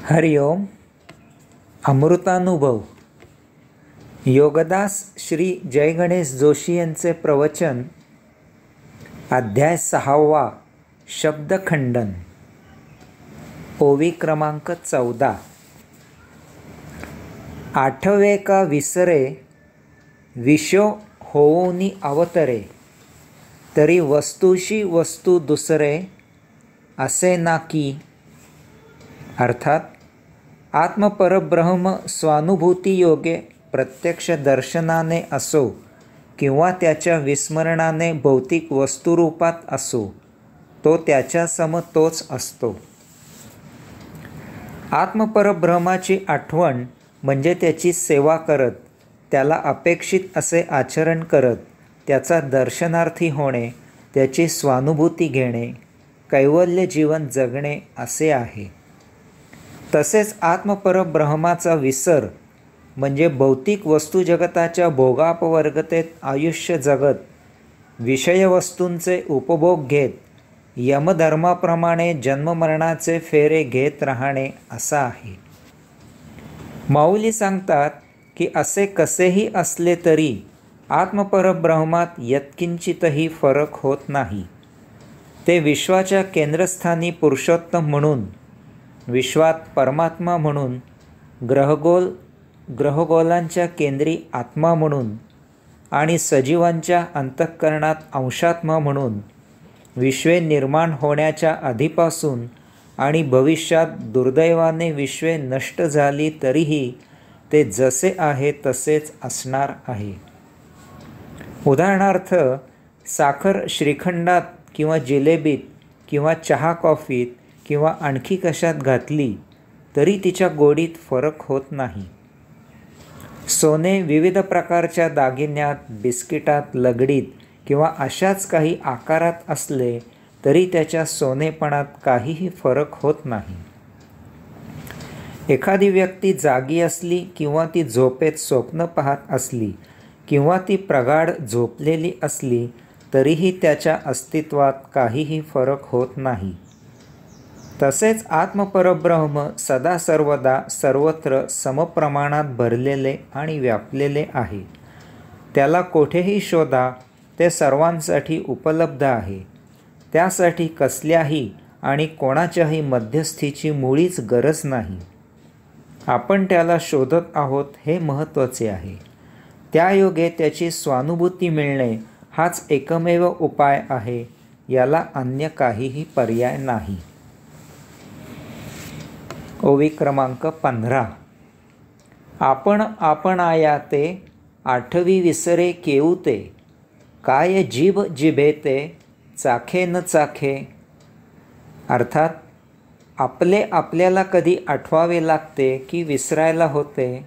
हरि ओम. अमृतानुभव. योगदास श्री जय गणेश जोशी यांचे प्रवचन. अध्याय 6. शब्दखंडन. ओवी क्रमांक 14. आठवे का विसरे, विषो होऊनी अवतरे, तरी वस्तूशी वस्तू दुसरे, असे ना की. अर्थात आत्मपरब्रह्म स्वानुभूती योगे प्रत्यक्ष दर्शनाने असो किंवा त्याच्या विस्मरणाने भौतिक वस्तुरूपात असो, तो त्याच्या सम तोच असतो. आत्मपरब्रह्माची आठवण म्हणजे त्याची सेवा करत, त्याला अपेक्षित असे आचरण करत, त्याचा दर्शनार्थी होणे, त्याची स्वानुभूती घेणे, कैवल्य जीवन जगणे असे आहे. तसेच आत्मपरब्रह्माचा विसर म्हणजे भौतिक वस्तुजगताच्या भोगापवर्गतेत आयुष्य जगत, विषयवस्तूंचे उपभोग घेत, यमधर्माप्रमाणे जन्ममरणाचे फेरे घेत राहणे असा आहे. माऊली सांगतात की असे कसेही असले तरी आत्मपरब्रह्मात यत्किंचितही फरक होत नाही. ते विश्वाच्या केंद्रस्थानी पुरुषोत्तम म्हणून, विश्वात परमात्मा म्हणून, ग्रहगोलांच्या केंद्री आत्मा म्हणून आणि सजीवांच्या अंतःकरणात अंशात्मा म्हणून, विश्वे निर्माण होण्याच्या आधीपासून आणि भविष्यात दुर्दैवाने विश्वे नष्ट झाली तरीही ते जसे आहे तसेच असणार आहे. उदाहरणार्थ, साखर श्रीखंडात किंवा जिलेबीत किंवा चहा कॉफीत किंवा आणखी कशात घातली तरी तिच्या गोडीत फरक होत नाही. सोने विविध प्रकारच्या दागिन्यात, बिस्किटात, लगडीत किंवा अशाच काही आकारात असले तरी त्याच्या सोनेपणात काहीही फरक होत नाही. एखादी व्यक्ती जागी असली किंवा ती झोपेत स्वप्न पाहत असली किंवा ती प्रगाढ झोपलेली असली तरीही त्याच्या अस्तित्वात काहीही फरक होत नाही. तसेच आत्मपरब्रह्म सदा सर्वदा सर्वत्र समप्रमाणात भरलेले आणि व्यापलेले आहे. त्याला कोठेही शोधा, ते सर्वांसाठी उपलब्ध आहे. त्यासाठी कसल्याही आणि कोणाच्याही मध्यस्थीची मुळीच गरज नाही. आपण त्याला शोधत आहोत हे महत्त्वाचे आहे. त्यायोगे त्याची स्वानुभूती मिळणे हाच एकमेव उपाय आहे. याला अन्य काहीही पर्याय नाही. ओवी क्रमांक 15. आपण आपणायाते, आठवी विसरे केऊते, काय जीभ जिभेते, चाखे न चाखे. अर्थात आपले आपल्याला कधी आठवावे लागते की विसरायला होते.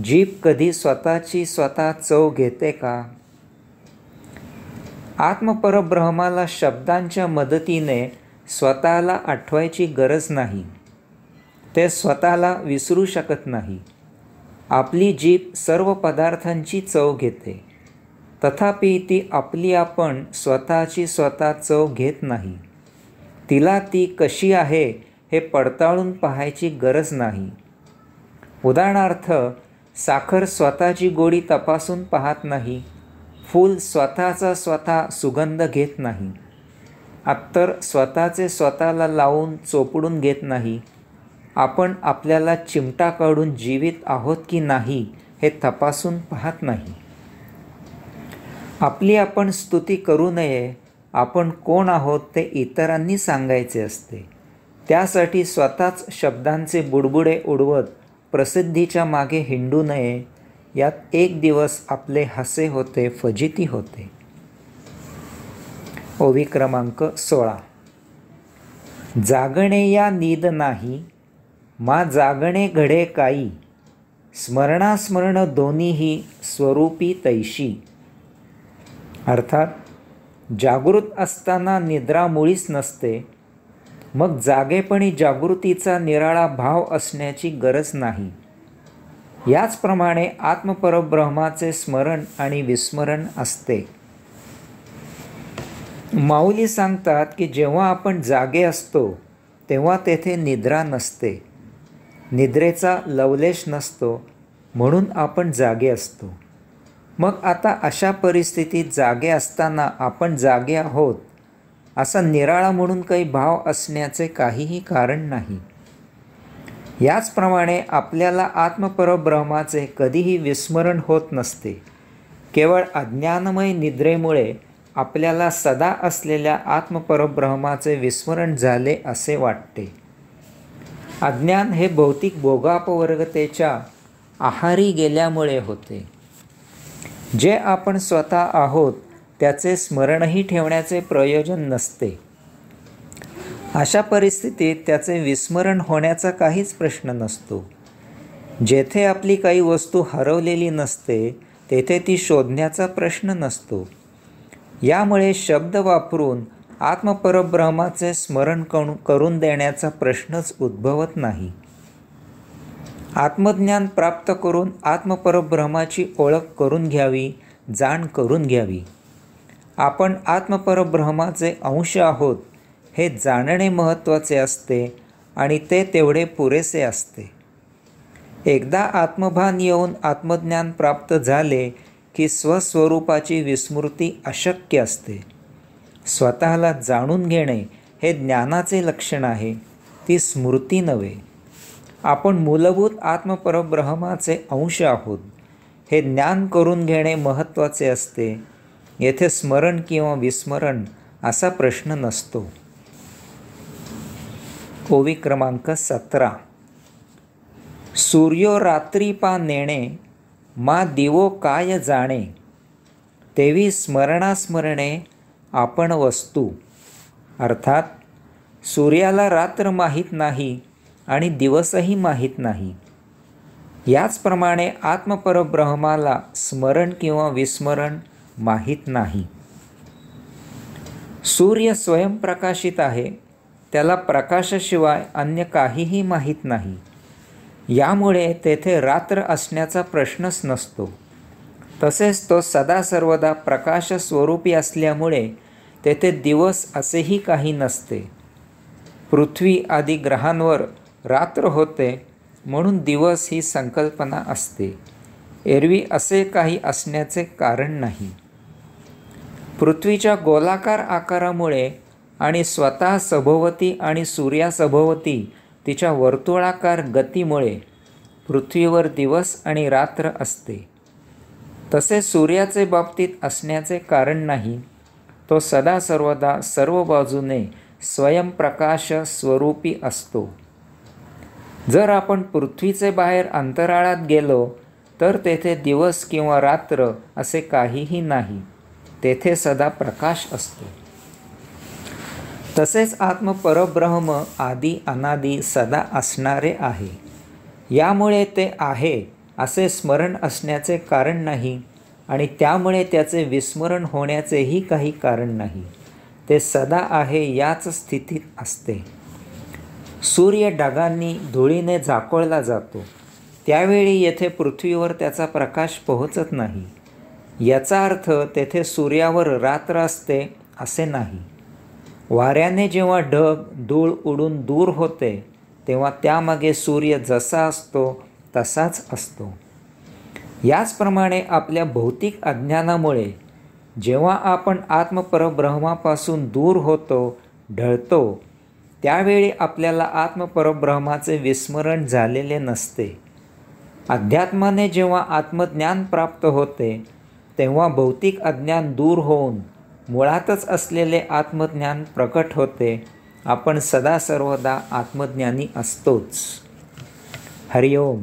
जीभ कधी स्वतःची स्वतः चव घेते का? आत्मपरब्रह्माला शब्दांच्या मदतीने स्वतःला आठवायची गरज नाही. ते स्वतःला विसरू शकत नाही. आपली जीभ सर्व पदार्थांची चव घेते, तथापि ती आपली आपण स्वतःची स्वतः चव घेत नाही. तिला ती कशी आहे हे पडताळून पाहायची गरज नाही. उदाहरणार्थ, साखर स्वतःची गोडी तपासून पाहत नाही. फूल स्वतःचा स्वतः सुगंध घेत नाही. अत्तर स्वतःचे स्वतःला लावून चोपडून घेत नाही. आपण आपल्याला चिमटा काढून जीवित आहोत की नाही हे तपासून पाहत नाही. आपली आपण स्तुती करू नये. आपण कोण आहोत ते इतरांनी सांगायचे असते. त्यासाठी स्वतःच शब्दांचे बुडबुडे उडवत प्रसिद्धीच्या मागे हिंडू नये. यात एक दिवस आपले हसे होते, फजिती होते. ओवी क्रमांक 16. जागणे या नीद नाही, मा जागणे घडे काई, स्मरणास्मरण दोन्हीही स्वरूपी तैशी. अर्थात जागृत असताना निद्रा मुळीच नसते. मग जागेपणी जागृतीचा निराळा भाव असण्याची गरज नाही. याचप्रमाणे आत्मपरब्रह्माचे स्मरण आणि विस्मरण असते. माऊली सांगतात की जेव्हा आपण जागे असतो तेव्हा तेथे निद्रा नसते. निद्रेचा लवलेश नसतो म्हणून आपण जागे असतो. मग आता अशा परिस्थितीत जागे असताना आपण जागे आहोत असा निराळा म्हणून काही भाव असण्याचे काहीही कारण नाही. याचप्रमाणे आपल्याला आत्मपरब्रह्माचे कधीही विस्मरण होत नसते. केवळ अज्ञानमय निद्रेमुळे आपल्याला सदा असलेल्या आत्मपरब्रह्माचे विस्मरण झाले असे वाटते. अज्ञान हे भौतिक भोगापवर्गतेच्या आहारी गेल्यामुळे होते. जे आपण स्वतः आहोत त्याचे स्मरणही ठेवण्याचे प्रयोजन नसते. अशा परिस्थितीत त्याचे विस्मरण होण्याचा काहीच प्रश्न नसतो. जेथे आपली काही वस्तू हरवलेली नसते तेथे ती शोधण्याचा प्रश्न नसतो. यामुळे शब्द वापरून आत्मपरब्रह्माचे स्मरण करून देण्याचा प्रश्नच उद्भवत नाही. आत्मज्ञान प्राप्त करून आत्मपरब्रह्माची ओळख करून घ्यावी, जाण करून घ्यावी. आपण आत्मपरब्रह्माचे अंश आहोत हे जाणणे महत्त्वाचे असते आणि ते तेवढे पुरेसे असते. एकदा आत्मभान येऊन आत्मज्ञान प्राप्त झाले की स्वस्वरूपाची विस्मृती अशक्य असते. स्वतःला जाणून घेणे हे ज्ञानाचे लक्षण आहे, ती स्मृती नव्हे. आपण मूलभूत आत्मपरब्रह्माचे अंश आहोत हे ज्ञान करून घेणे महत्त्वाचे असते. येथे स्मरण किंवा विस्मरण असा प्रश्न नसतो. ओवी क्रमांक 17. सूर्यो रात्री पा नेणे, मा दिवो काय जाणे, तेवी स्मरणास्मरणे आपण वस्तू. अर्थात सूर्याला रात्र माहीत नाही आणि दिवसही माहीत नाही. याचप्रमाणे आत्मपरब्रह्माला स्मरण किंवा विस्मरण माहीत नाही. सूर्य स्वयंप्रकाशित आहे, त्याला प्रकाशाशिवाय अन्य काहीही माहीत नाही. यामुळे तेथे रात्र असण्याचा प्रश्नच नसतो. तसेच तो सदा सर्वदा प्रकाश स्वरूपी असल्यामुळे तेथे दिवस असेही काही नसते. पृथ्वी आदी ग्रहांवर रात्र होते म्हणून दिवस ही संकल्पना असते. एरवी असे काही असण्याचे कारण नाही. पृथ्वीच्या गोलाकार आकारामुळे आणि स्वतः सभोवती आणि सूर्यासभोवती तिच्या वर्तुळाकार गतीमुळे पृथ्वीवर दिवस आणि रात्र असते. तसे सूर्याचे बाबतीत असण्याचे कारण नाही. तो सदा सर्वदा सर्व बाजूने स्वयंप्रकाश स्वरूपी असतो. जर आपण पृथ्वीचे बाहेर अंतराळात गेलो तर तेथे दिवस किंवा रात्र असे काहीही नाही. तेथे सदा प्रकाश असतो. तसेच आत्मपरब्रह्म आदी अनादी सदा असणारे आहे. यामुळे ते आहे असे स्मरण असण्याचे कारण नाही आणि त्यामुळे त्याचे विस्मरण होण्याचेही काही कारण नाही. ते सदा आहे याच स्थितीत असते. सूर्य ढगांनी धुळीने झाकोळला जातो त्यावेळी येथे पृथ्वीवर त्याचा प्रकाश पोहोचत नाही. याचा अर्थ तेथे सूर्यावर रात्र असते असे नाही. वाऱ्याने जेव्हा ढग धूळ उडून दूर होते तेव्हा त्यामागे सूर्य जसा असतो तसाच असतो. याचप्रमाणे आपल्या भौतिक अज्ञानामुळे जेव्हा आपण आत्मपरब्रह्मापासून दूर होतो, ढळतो, त्यावेळी आपल्याला आत्मपरब्रह्माचे विस्मरण झालेले नसते. अध्यात्माने जेव्हा आत्मज्ञान प्राप्त होते तेव्हा भौतिक अज्ञान दूर होऊन मुळातच असलेले आत्मज्ञान प्रकट होते. आपण सदा सर्वदा आत्मज्ञानी असतोच. हरिओम.